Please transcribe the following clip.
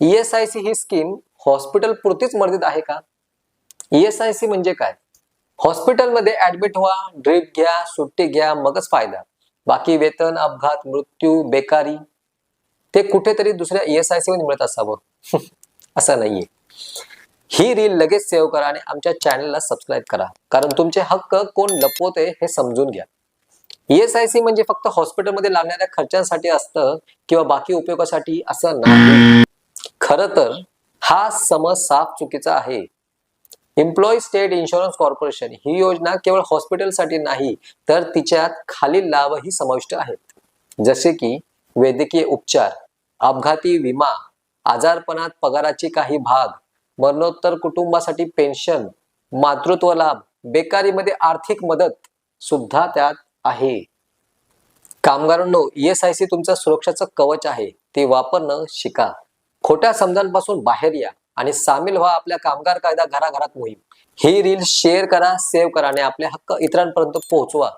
ESIC ही scheme hospital पुरतीच मर्यादित आहे का? ESIC म्हणजे काय? हॉस्पिटलमध्ये ऍडमिट व्हा, ड्रीप घ्या, सुट्टी घ्या, मगच फायदा. बाकी वेतन, अपघात, मृत्यू, बेकारी ते कुठेतरी दुसऱ्या ESIC मध्ये मिळत असावं. असं नाहीये. ही रील लगेच सेव्ह करा आणि आमच्या चॅनलला सबस्क्राईब करा, कारण तुमचे हक्क कोण लपवते हे समजून घ्या. ESIC म्हणजे फक्त हॉस्पिटलमध्ये लागणाऱ्या खर्चांसाठी असतं किंवा बाकी उपयोगासाठी असं नाही. खरं तर हा समज साफ चुकीचा आहे. एम्प्लॉई स्टेट इन्शुरन्स कॉर्पोरेशन ही योजना केवळ हॉस्पिटलसाठी नाही, तर तिच्यात खालील लाभही समाविष्ट आहेत. जसे की वैद्यकीय उपचार, अपघाती विमा, आजारपणात पगाराची काही भाग, मरणोत्तर कुटुंबासाठी पेन्शन, मातृत्व लाभ, बेकारीमध्ये आर्थिक मदत सुद्धा त्यात आहे. कामगारांनो, ESIC तुमचं सुरक्षाचं कवच आहे. ते वापरणं शिका. खोट्या समजांपासून बाहेर या आणि सामील व्हा आपल्या कामगार कायदा घराघरात मोहीम. ही रील शेअर करा, सेव्ह करा आणि आपले हक्क इतरांपर्यंत पोहोचवा.